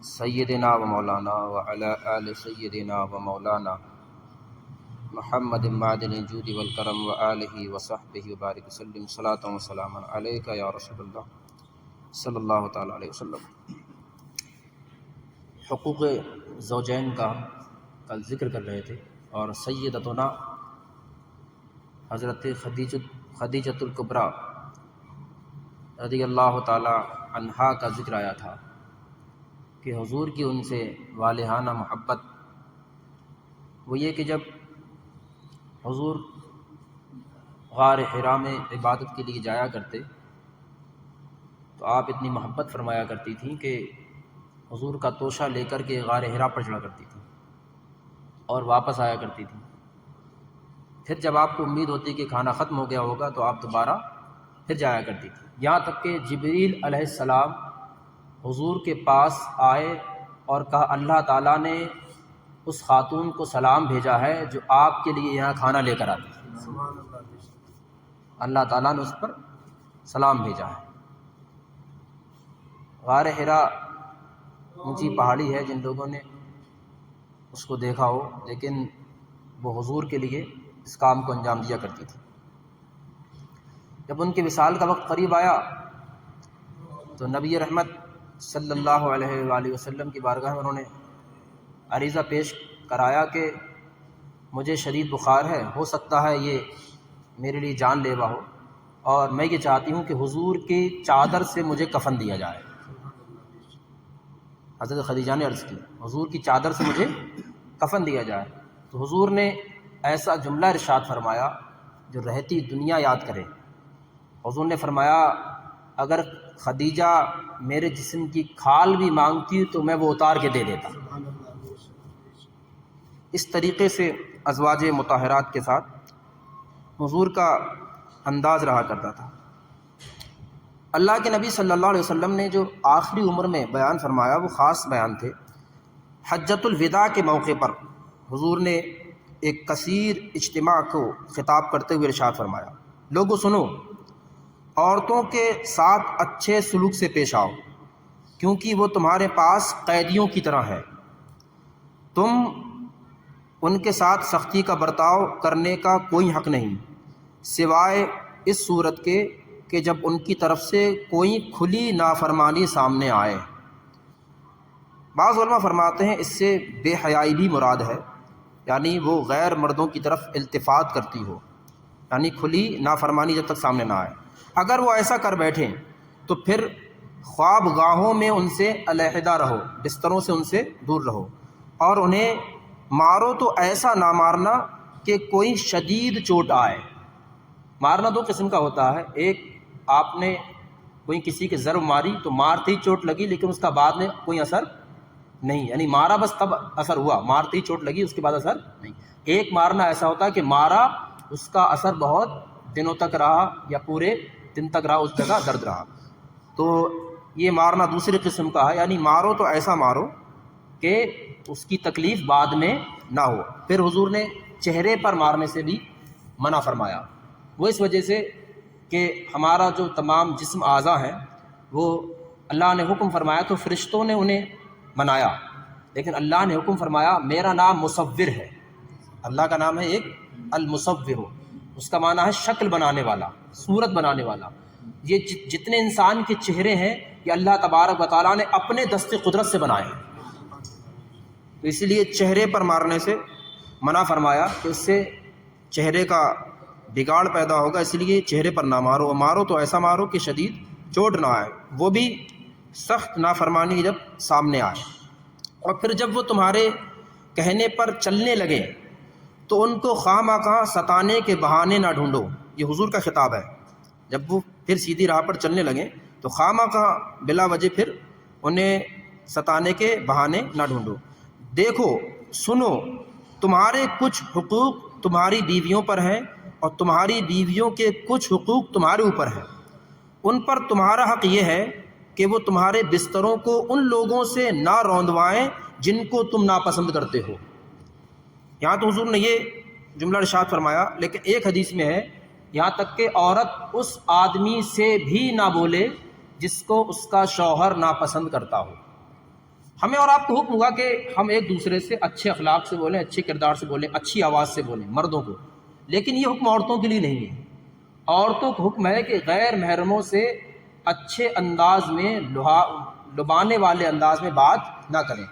سیدنا و مولانا وعلی آل سیدنا و مولانا محمد معدن الجود والکرم وآلہ وصحبہ وبارک وسلم صلاۃ و سلام علیک یا رسول اللہ صلی اللہ تعالیٰ علیہ وسلم۔ حقوق زوجین کا کل ذکر کر رہے تھے اور سیدتنا حضرت خدیجۃ الکبریٰ رضی اللہ تعالیٰ عنہا کا ذکر آیا تھا کہ حضور کی ان سے والہانہ محبت وہ یہ کہ جب حضور غار حرا میں عبادت کے لیے جایا کرتے تو آپ اتنی محبت فرمایا کرتی تھیں کہ حضور کا توشہ لے کر کے غار حرا پر چڑھا کرتی تھیں اور واپس آیا کرتی تھیں۔ پھر جب آپ کو امید ہوتی کہ کھانا ختم ہو گیا ہوگا تو آپ دوبارہ پھر جایا کرتی تھی، یہاں تک کہ جبریل علیہ السلام حضور کے پاس آئے اور کہا اللہ تعالیٰ نے اس خاتون کو سلام بھیجا ہے جو آپ کے لیے یہاں کھانا لے کر آتی ہے۔ اللہ تعالیٰ نے اس پر سلام بھیجا ہے۔ غار حرا اونچی پہاڑی ہے، جن لوگوں نے اس کو دیکھا ہو، لیکن وہ حضور کے لیے اس کام کو انجام دیا کرتی تھی۔ جب ان کے وصال کا وقت قریب آیا تو نبی رحمت صلی اللہ علیہ وآلہ وسلم کی بارگاہ میں انہوں نے عریضہ پیش کرایا کہ مجھے شدید بخار ہے، ہو سکتا ہے یہ میرے لیے جان لیوا ہو، اور میں یہ چاہتی ہوں کہ حضور کی چادر سے مجھے کفن دیا جائے۔ حضرت خدیجہ نے عرض کی حضور کی چادر سے مجھے کفن دیا جائے، تو حضور نے ایسا جملہ ارشاد فرمایا جو رہتی دنیا یاد کرے۔ حضور نے فرمایا اگر خدیجہ میرے جسم کی کھال بھی مانگتی تو میں وہ اتار کے دے دیتا۔ اس طریقے سے ازواج مطہرات کے ساتھ حضور کا انداز رہا کرتا تھا۔ اللہ کے نبی صلی اللہ علیہ وسلم نے جو آخری عمر میں بیان فرمایا وہ خاص بیان تھے۔ حجۃ الوداع کے موقع پر حضور نے ایک کثیر اجتماع کو خطاب کرتے ہوئے ارشاد فرمایا، لوگو سنو، عورتوں کے ساتھ اچھے سلوک سے پیش آؤ، کیونکہ وہ تمہارے پاس قیدیوں کی طرح ہے۔ تم ان کے ساتھ سختی کا برتاؤ کرنے کا کوئی حق نہیں، سوائے اس صورت کے کہ جب ان کی طرف سے کوئی کھلی نافرمانی سامنے آئے۔ بعض علماء فرماتے ہیں اس سے بے حیائی بھی مراد ہے، یعنی وہ غیر مردوں کی طرف التفات کرتی ہو، یعنی کھلی نافرمانی جب تک سامنے نہ آئے۔ اگر وہ ایسا کر بیٹھیں تو پھر خواب گاہوں میں ان سے علیحدہ رہو، بستروں سے ان سے دور رہو، اور انہیں مارو تو ایسا نہ مارنا کہ کوئی شدید چوٹ آئے۔ مارنا دو قسم کا ہوتا ہے، ایک آپ نے کوئی کسی کے ضرب ماری تو مارتے ہی چوٹ لگی لیکن اس کا بعد میں کوئی اثر نہیں، یعنی مارا بس تب اثر ہوا، مارتے ہی چوٹ لگی اس کے بعد اثر نہیں۔ ایک مارنا ایسا ہوتا ہے کہ مارا، اس کا اثر بہت دنوں تک رہا یا پورے دن تک رہا، اس جگہ درد رہا، تو یہ مارنا دوسری قسم کا ہے، یعنی مارو تو ایسا مارو کہ اس کی تکلیف بعد میں نہ ہو۔ پھر حضور نے چہرے پر مارنے سے بھی منع فرمایا، وہ اس وجہ سے کہ ہمارا جو تمام جسم اعضاء ہیں وہ اللہ نے حکم فرمایا تو فرشتوں نے انہیں منایا، لیکن اللہ نے حکم فرمایا میرا نام مصور ہے، اللہ کا نام ہے ایک المصور، اس کا معنی ہے شکل بنانے والا، صورت بنانے والا۔ یہ جتنے انسان کے چہرے ہیں یہ اللہ تبارک و تعالیٰ نے اپنے دست قدرت سے بنائے ہیں، تو اسی لیے چہرے پر مارنے سے منع فرمایا کہ اس سے چہرے کا بگاڑ پیدا ہوگا، اس لیے چہرے پر نہ مارو، اور مارو تو ایسا مارو کہ شدید چوٹ نہ آئے، وہ بھی سخت نافرمانی جب سامنے آئے۔ اور پھر جب وہ تمہارے کہنے پر چلنے لگے تو ان کو خواہ مخواہ ستانے کے بہانے نہ ڈھونڈو، یہ حضور کا خطاب ہے۔ جب وہ پھر سیدھی راہ پر چلنے لگیں تو خواہ مخواہ بلا وجہ پھر انہیں ستانے کے بہانے نہ ڈھونڈو۔ دیکھو سنو، تمہارے کچھ حقوق تمہاری بیویوں پر ہیں اور تمہاری بیویوں کے کچھ حقوق تمہارے اوپر ہیں۔ ان پر تمہارا حق یہ ہے کہ وہ تمہارے بستروں کو ان لوگوں سے نہ روندوائیں جن کو تم ناپسند کرتے ہو۔ یہاں تو حضور نے یہ جملہ ارشاد فرمایا، لیکن ایک حدیث میں ہے یہاں تک کہ عورت اس آدمی سے بھی نہ بولے جس کو اس کا شوہر ناپسند کرتا ہو۔ ہمیں اور آپ کو حکم ہوا کہ ہم ایک دوسرے سے اچھے اخلاق سے بولیں، اچھے کردار سے بولیں، اچھی آواز سے بولیں مردوں کو، لیکن یہ حکم عورتوں کے لیے نہیں ہے۔ عورتوں کو حکم ہے کہ غیر محرموں سے اچھے انداز میں لبانے والے انداز میں بات نہ کریں۔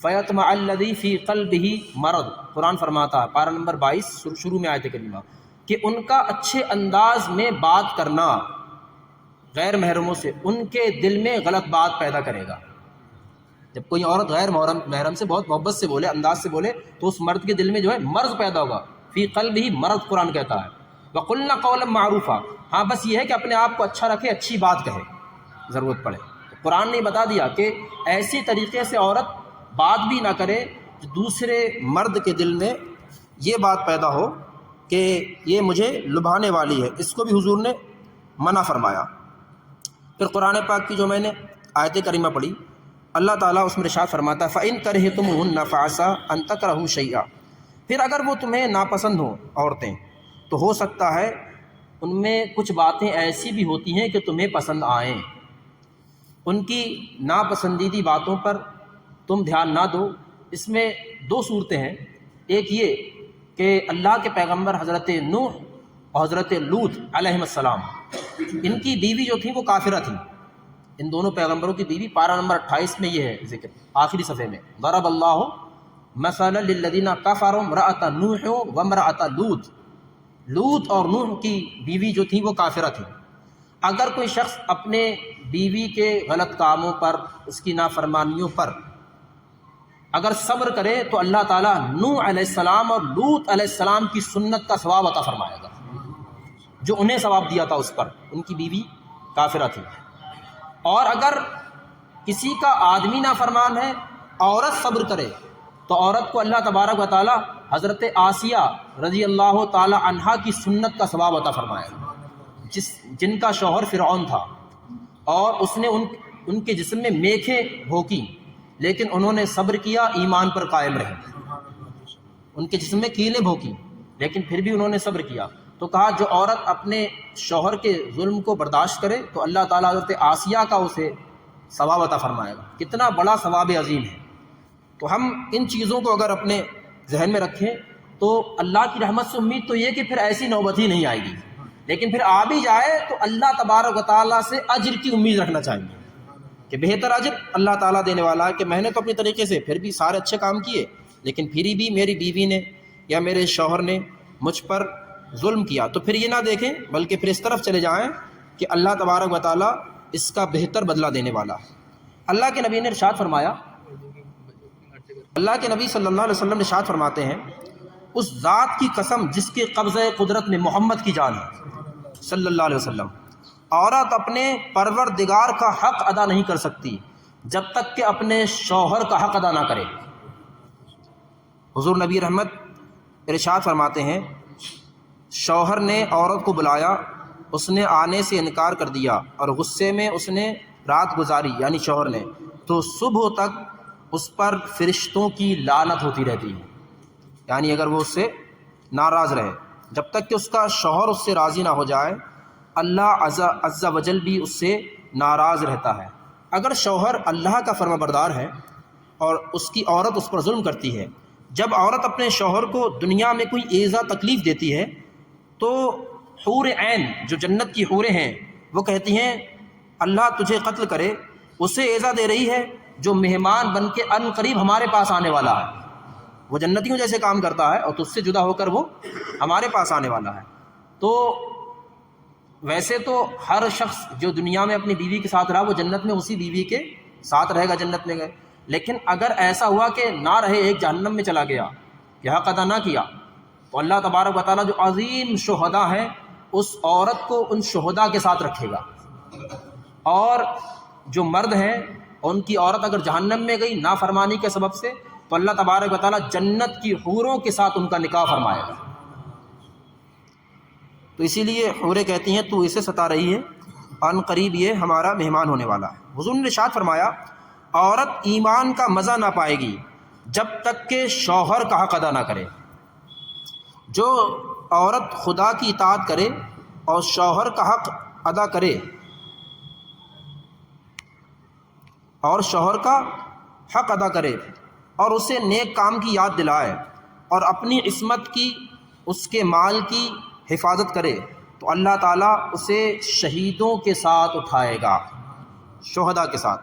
فَيَطْمَعَ الَّذِي فِي قَلْبِهِ مرض، قرآن فرماتا ہے پارہ نمبر 22 شروع میں آیت کریمہ کہ ان کا اچھے انداز میں بات کرنا غیر محرموں سے ان کے دل میں غلط بات پیدا کرے گا۔ جب کوئی عورت غیر محرم سے بہت محبت سے بولے، انداز سے بولے، تو اس مرد کے دل میں جو ہے مرض پیدا ہوگا۔ فی قلبہ مرض قرآن کہتا ہے۔ وَقُلْنَا قَوْلًا مَعْرُوفًا، ہاں بس یہ ہے کہ اپنے آپ کو اچھا رکھے، اچھی بات کہے ضرورت پڑے۔ تو قرآن نے بتا دیا کہ ایسی طریقے سے عورت بات بھی نہ کرے جو دوسرے مرد کے دل میں یہ بات پیدا ہو کہ یہ مجھے لبھانے والی ہے، اس کو بھی حضور نے منع فرمایا۔ پھر قرآن پاک کی جو میں نے آیت کریمہ پڑھی، اللہ تعالیٰ اس میں ارشاد فرماتا ہے فَإِن كَرِهْتُمُوهُنَّ فَعَسَىٰ أَن تَكْرَهُوا شَيْئًا، پھر اگر وہ تمہیں ناپسند ہوں عورتیں تو ہو سکتا ہے ان میں کچھ باتیں ایسی بھی ہوتی ہیں کہ تمہیں پسند آئیں، ان کی ناپسندیدی باتوں پر تم دھیان نہ دو۔ اس میں دو صورتیں ہیں، ایک یہ کہ اللہ کے پیغمبر حضرت نوح اور حضرت لوط علیہ السلام، ان کی بیوی جو تھیں وہ کافرہ تھیں۔ ان دونوں پیغمبروں کی بیوی پارہ نمبر 28 میں یہ ہے ذکر، آخری صفحے میں ضرب اللہ مثلا للذین کفروا امرأۃ نوح وامرأۃ لوط، لوط اور نوح کی بیوی جو تھیں وہ کافرہ تھیں۔ اگر کوئی شخص اپنے بیوی کے غلط کاموں پر، اس کی نافرمانیوں پر اگر صبر کرے تو اللہ تعالیٰ نوح علیہ السلام اور لوط علیہ السلام کی سنت کا ثواب عطا فرمائے گا، جو انہیں ثواب دیا تھا اس پر، ان کی بیوی کافرہ تھی۔ اور اگر کسی کا آدمی نافرمان ہے، عورت صبر کرے تو عورت کو اللہ تبارک و تعالیٰ حضرت آسیہ رضی اللہ تعالی عنہا کی سنت کا ثواب عطا فرمائے گا، جن کا شوہر فرعون تھا اور اس نے ان کے جسم میں میخیں بھونکی، لیکن انہوں نے صبر کیا، ایمان پر قائم رہے۔ ان کے جسم میں کیلیں بھونکی لیکن پھر بھی انہوں نے صبر کیا۔ تو کہا جو عورت اپنے شوہر کے ظلم کو برداشت کرے تو اللہ تعالیٰ حضرت آسیہ کا اسے ثواب عطا فرمائے گا۔ کتنا بڑا ثواب عظیم ہے۔ تو ہم ان چیزوں کو اگر اپنے ذہن میں رکھیں تو اللہ کی رحمت سے امید تو یہ کہ پھر ایسی نوبت ہی نہیں آئے گی، لیکن پھر آ بھی جائے تو اللہ تبارک و تعالیٰ سے اجر کی امید رکھنا چاہیے کہ بہتر اجر اللہ تعالیٰ دینے والا ہے، کہ میں نے تو اپنی طریقے سے پھر بھی سارے اچھے کام کیے، لیکن پھر بھی میری بیوی نے یا میرے شوہر نے مجھ پر ظلم کیا، تو پھر یہ نہ دیکھیں بلکہ پھر اس طرف چلے جائیں کہ اللہ تبارک و تعالیٰ اس کا بہتر بدلہ دینے والا ہے۔ اللہ کے نبی نے ارشاد فرمایا، اللہ کے نبی صلی اللہ علیہ وسلم ارشاد فرماتے ہیں اس ذات کی قسم جس کے قبضہ قدرت میں محمد کی جان ہے صلی اللہ علیہ وسلم، عورت اپنے پروردگار کا حق ادا نہیں کر سکتی جب تک کہ اپنے شوہر کا حق ادا نہ کرے۔ حضور نبی رحمت ارشاد فرماتے ہیں شوہر نے عورت کو بلایا، اس نے آنے سے انکار کر دیا اور غصے میں اس نے رات گزاری، یعنی شوہر نے، تو صبح تک اس پر فرشتوں کی لعنت ہوتی رہتی ہے، یعنی اگر وہ اس سے ناراض رہے، جب تک کہ اس کا شوہر اس سے راضی نہ ہو جائے اللہ عز و جل بھی اس سے ناراض رہتا ہے۔ اگر شوہر اللہ کا فرما بردار ہے اور اس کی عورت اس پر ظلم کرتی ہے، جب عورت اپنے شوہر کو دنیا میں کوئی ایذا تکلیف دیتی ہے تو حور عین جو جنت کی حوریں ہیں وہ کہتی ہیں اللہ تجھے قتل کرے، اسے ایذا دے رہی ہے جو مہمان بن کے ان قریب ہمارے پاس آنے والا ہے، وہ جنتیوں جیسے کام کرتا ہے اور تجھ سے جدا ہو کر وہ ہمارے پاس آنے والا ہے۔ تو ویسے تو ہر شخص جو دنیا میں اپنی بیوی کے ساتھ رہا وہ جنت میں اسی بیوی کے ساتھ رہے گا، جنت میں گئے، لیکن اگر ایسا ہوا کہ نہ رہے، ایک جہنم میں چلا گیا کہ حق ادا نہ کیا، تو اللہ تبارک و تعالیٰ جو عظیم شہداء ہیں اس عورت کو ان شہداء کے ساتھ رکھے گا، اور جو مرد ہیں ان کی عورت اگر جہنم میں گئی نافرمانی کے سبب سے تو اللہ تبارک و تعالیٰ جنت کی حوروں کے ساتھ ان کا نکاح فرمائے گا۔ تو اسی لیے حوریں کہتی ہیں تو اسے ستا رہی ہے، ان قریب یہ ہمارا مہمان ہونے والا ہے۔ حضور نے ارشاد فرمایا عورت ایمان کا مزہ نہ پائے گی جب تک کہ شوہر کا حق ادا نہ کرے۔ جو عورت خدا کی اطاعت کرے اور شوہر کا حق ادا کرے اور شوہر کا حق ادا کرے اور اسے نیک کام کی یاد دلائے اور اپنی عصمت کی، اس کے مال کی حفاظت کرے تو اللہ تعالیٰ اسے شہیدوں کے ساتھ اٹھائے گا، شہداء کے ساتھ،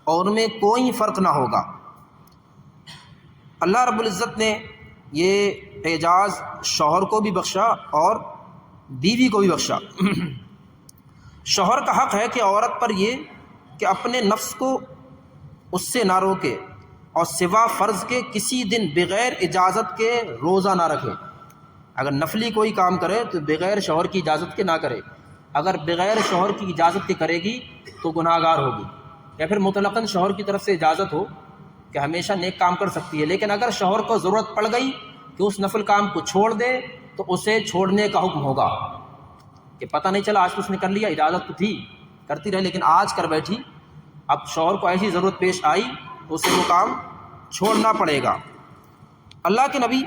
اور ان میں کوئی فرق نہ ہوگا۔ اللہ رب العزت نے یہ اعجاز شوہر کو بھی بخشا اور بیوی کو بھی بخشا۔ شوہر کا حق ہے کہ عورت پر یہ کہ اپنے نفس کو اس سے نہ روکے اور سوا فرض کے کسی دن بغیر اجازت کے روزہ نہ رکھے۔ اگر نفلی کوئی کام کرے تو بغیر شوہر کی اجازت کے نہ کرے، اگر بغیر شوہر کی اجازت کے کرے گی تو گناہ گار ہوگی، یا پھر مطلقاً شوہر کی طرف سے اجازت ہو کہ ہمیشہ نیک کام کر سکتی ہے، لیکن اگر شوہر کو ضرورت پڑ گئی کہ اس نفل کام کو چھوڑ دے تو اسے چھوڑنے کا حکم ہوگا، کہ پتہ نہیں چلا آج تو اس نے کر لیا، اجازت تو تھی کرتی رہے لیکن آج کر بیٹھی، اب شوہر کو ایسی ضرورت پیش آئی تو اسے وہ کام چھوڑنا پڑے گا۔ اللہ کے نبی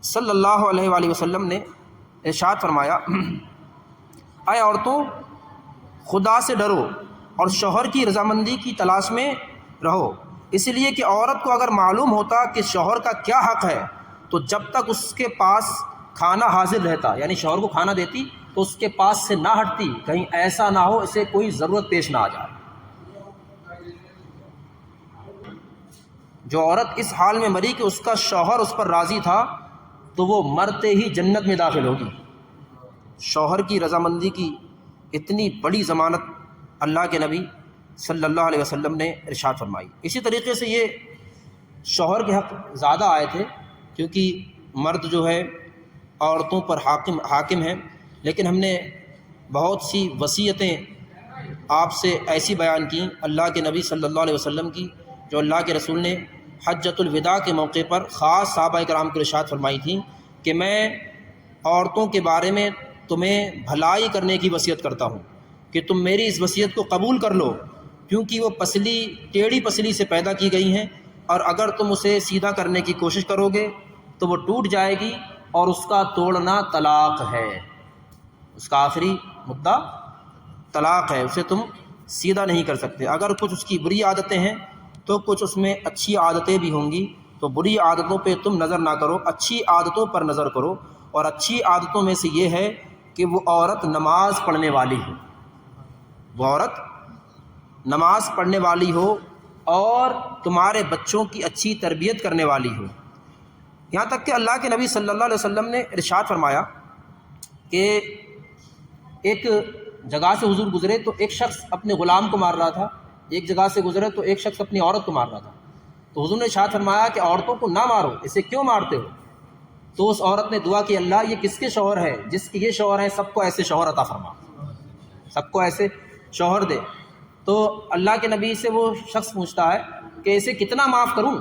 صلی اللہ علیہ وآلہ وسلم نے ارشاد فرمایا، اے عورتوں خدا سے ڈرو اور شوہر کی رضامندی کی تلاش میں رہو، اس لیے کہ عورت کو اگر معلوم ہوتا کہ شوہر کا کیا حق ہے تو جب تک اس کے پاس کھانا حاضر رہتا، یعنی شوہر کو کھانا دیتی تو اس کے پاس سے نہ ہٹتی، کہیں ایسا نہ ہو اسے کوئی ضرورت پیش نہ آ جائے۔ جو عورت اس حال میں مری کہ اس کا شوہر اس پر راضی تھا تو وہ مرتے ہی جنت میں داخل ہوگی۔ شوہر کی رضامندی کی اتنی بڑی ضمانت اللہ کے نبی صلی اللہ علیہ وسلم نے ارشاد فرمائی۔ اسی طریقے سے یہ شوہر کے حق زیادہ آئے تھے کیونکہ مرد جو ہے عورتوں پر حاکم ہے، لیکن ہم نے بہت سی وصیتیں آپ سے ایسی بیان کیں اللہ کے نبی صلی اللہ علیہ وسلم کی، جو اللہ کے رسول نے حجۃ الوداع کے موقع پر خاص صحابہ کرام کو ارشاد فرمائی تھیں کہ میں عورتوں کے بارے میں تمہیں بھلائی کرنے کی وصیت کرتا ہوں کہ تم میری اس وصیت کو قبول کر لو، کیونکہ وہ پسلی ٹیڑھی پسلی سے پیدا کی گئی ہیں، اور اگر تم اسے سیدھا کرنے کی کوشش کرو گے تو وہ ٹوٹ جائے گی، اور اس کا توڑنا طلاق ہے، اس کا آخری مدعا طلاق ہے، اسے تم سیدھا نہیں کر سکتے۔ اگر کچھ اس کی بری عادتیں ہیں تو کچھ اس میں اچھی عادتیں بھی ہوں گی، تو بری عادتوں پہ تم نظر نہ کرو، اچھی عادتوں پر نظر کرو، اور اچھی عادتوں میں سے یہ ہے کہ وہ عورت نماز پڑھنے والی ہو، وہ عورت نماز پڑھنے والی ہو اور تمہارے بچوں کی اچھی تربیت کرنے والی ہو۔ یہاں تک کہ اللہ کے نبی صلی اللہ علیہ وسلم نے ارشاد فرمایا کہ ایک جگہ سے حضور گزرے تو ایک شخص اپنے غلام کو مار رہا تھا، ایک جگہ سے گزرے تو ایک شخص اپنی عورت کو مار رہا تھا، تو حضور نے ارشاد فرمایا کہ عورتوں کو نہ مارو، اسے کیوں مارتے ہو؟ تو اس عورت نے دعا کی، اللہ یہ کس کے شوہر ہے؟ جس کے یہ شوہر ہیں سب کو ایسے شوہر عطا فرما، سب کو ایسے شوہر دے۔ تو اللہ کے نبی سے وہ شخص پوچھتا ہے کہ اسے کتنا معاف کروں؟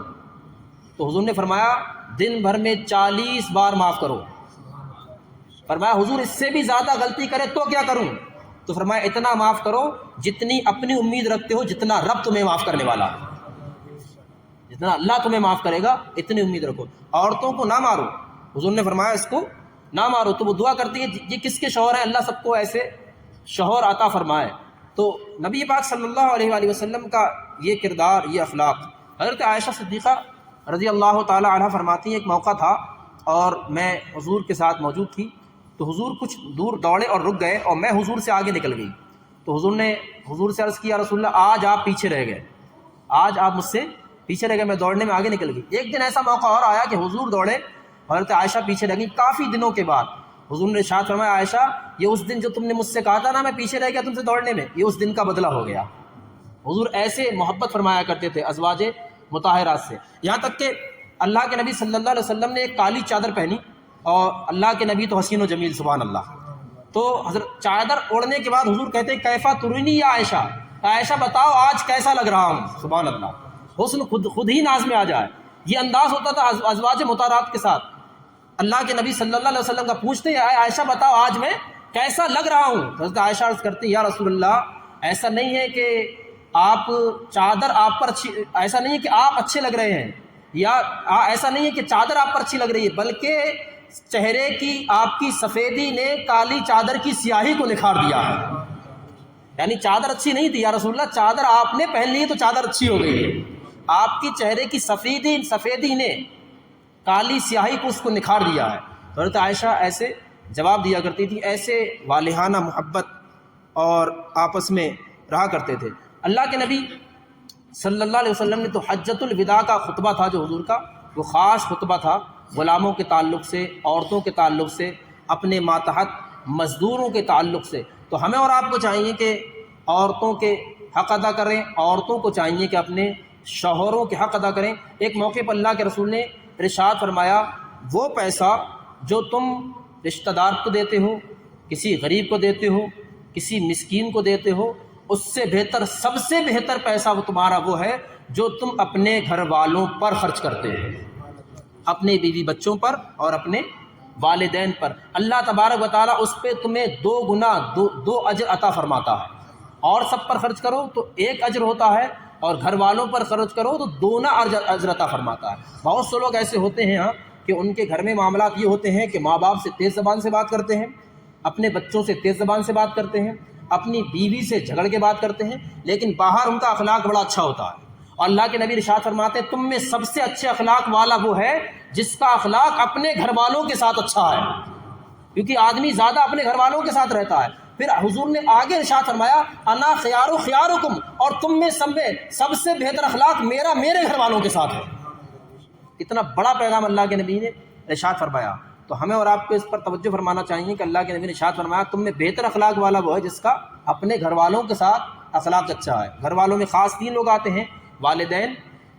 تو حضور نے فرمایا دن بھر میں 40 بار معاف کرو۔ فرمایا حضور اس سے بھی زیادہ غلطی کرے تو کیا کروں؟ تو فرمایا اتنا معاف کرو جتنی اپنی امید رکھتے ہو، جتنا رب تمہیں معاف کرنے والا ہے، جتنا اللہ تمہیں معاف کرے گا اتنی امید رکھو۔ عورتوں کو نہ مارو، حضور نے فرمایا اس کو نہ مارو۔ تو وہ دعا کرتی ہے یہ کس کے شوہر ہیں؟ اللہ سب کو ایسے شوہر عطا فرمائے۔ تو نبی پاک صلی اللہ علیہ وآلہ وسلم کا یہ کردار، یہ اخلاق۔ حضرت عائشہ صدیقہ رضی اللہ تعالی عنہ فرماتی ہیں ایک موقع تھا اور میں حضور کے ساتھ موجود تھی، تو حضور کچھ دور دوڑے اور رک گئے اور میں حضور سے آگے نکل گئی، تو حضور نے حضور سے عرض کیا رسول اللہ آج آپ پیچھے رہ گئے، آج آپ مجھ سے پیچھے رہ گئے، میں دوڑنے میں آگے نکل گئی۔ ایک دن ایسا موقع اور آیا کہ حضور دوڑے، حضرت عائشہ پیچھے رہ گئی، کافی دنوں کے بعد حضور نے ارشاد فرمایا عائشہ یہ اس دن جو تم نے مجھ سے کہا تھا نا میں پیچھے رہ گیا تم سے دوڑنے میں، یہ اس دن کا بدلہ ہو گیا۔ حضور ایسے محبت فرمایا کرتے تھے ازواج مطہرات سے، یہاں تک کہ اللہ کے نبی صلی اللہ علیہ وسلم نے ایک کالی چادر پہنی، اور اللہ کے نبی تو حسین و جمیل سبحان اللہ، تو حضرت چادر اوڑھنے کے بعد حضور کہتے ہیں کیفا ترینی یا عائشہ، عائشہ بتاؤ آج کیسا لگ رہا ہوں، سبحان اللہ، حسن خود ہی ناز میں آ جائے۔ یہ انداز ہوتا تھا ازواج مطہرات کے ساتھ۔ اللہ کے نبی صلی اللہ علیہ وسلم کا پوچھتے ہیں عائشہ بتاؤ آج میں کیسا لگ رہا ہوں؟ حضرت عائشہ عرض کرتی ہیں یا رسول اللہ ایسا نہیں ہے کہ آپ چادر آپ پر اچھی، ایسا نہیں ہے کہ آپ اچھے لگ رہے ہیں، یا ایسا نہیں ہے کہ چادر آپ پر اچھی لگ رہی ہے، بلکہ چہرے کی آپ کی سفیدی نے کالی چادر کی سیاہی کو نکھار دیا ہے۔ یعنی چادر اچھی نہیں تھی یا رسول اللہ، چادر آپ نے پہن لی تو چادر اچھی ہو گئی ہے۔ آپ کی چہرے کی سفیدی نے کالی سیاہی کو اس کو نکھار دیا ہے۔ حضرت عائشہ ایسے جواب دیا کرتی تھی، ایسے والہانہ محبت اور آپس میں رہا کرتے تھے۔ اللہ کے نبی صلی اللہ علیہ وسلم نے تو حجۃ الوداع کا خطبہ تھا جو حضور کا، وہ خاص خطبہ تھا غلاموں کے تعلق سے، عورتوں کے تعلق سے، اپنے ماتحت مزدوروں کے تعلق سے۔ تو ہمیں اور آپ کو چاہیے کہ عورتوں کے حق ادا کریں، عورتوں کو چاہیے کہ اپنے شوہروں کے حق ادا کریں۔ ایک موقع پر اللہ کے رسول نے ارشاد فرمایا، وہ پیسہ جو تم رشتہ دار کو دیتے ہو، کسی غریب کو دیتے ہو، کسی مسکین کو دیتے ہو، اس سے بہتر، سب سے بہتر پیسہ وہ تمہارا وہ ہے جو تم اپنے گھر والوں پر خرچ کرتے ہو، اپنے بیوی بچوں پر اور اپنے والدین پر۔ اللہ تبارک و تعالیٰ اس پہ تمہیں دو گنا دو اجر عطا فرماتا ہے۔ اور سب پر خرچ کرو تو ایک اجر ہوتا ہے، اور گھر والوں پر خرچ کرو تو دونا اجر عطا فرماتا ہے۔ بہت سے لوگ ایسے ہوتے ہیں کہ ان کے گھر میں معاملات یہ ہوتے ہیں کہ ماں باپ سے تیز زبان سے بات کرتے ہیں، اپنے بچوں سے تیز زبان سے بات کرتے ہیں، اپنی بیوی سے جھگڑ کے بات کرتے ہیں، لیکن باہر ان کا اخلاق بڑا اچھا ہوتا ہے۔ اور اللہ کے نبی ارشاد فرماتے ہیں، تم میں سب سے اچھے اخلاق والا وہ ہے جس کا اخلاق اپنے گھر والوں کے ساتھ اچھا ہے، کیونکہ آدمی زیادہ اپنے گھر والوں کے ساتھ رہتا ہے۔ پھر حضور نے آگے ارشاد فرمایا، انا خیارکم، اور تم میں سب سے بہتر اخلاق میرے گھر والوں کے ساتھ ہے۔ اتنا بڑا پیغام اللہ کے نبی نے ارشاد فرمایا، تو ہمیں اور آپ کو اس پر توجہ فرمانا چاہیے کہ اللہ کے نبی نے ارشاد فرمایا، تم میں بہتر اخلاق والا وہ ہے جس کا اپنے گھر والوں کے ساتھ اخلاق اچھا ہے۔ گھر والوں میں خاص 3 لوگ آتے ہیں، والدین،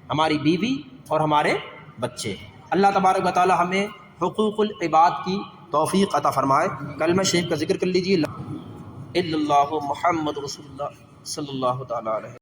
ہماری بیوی اور ہمارے بچے۔ اللہ تبارک و تعالی ہمیں حقوق العباد کی توفیق عطا فرمائے۔ کلمہ شریف کا ذکر کر لیجیے، الا اللہ محمد رسول اللہ صلی اللہ تعالی علیہ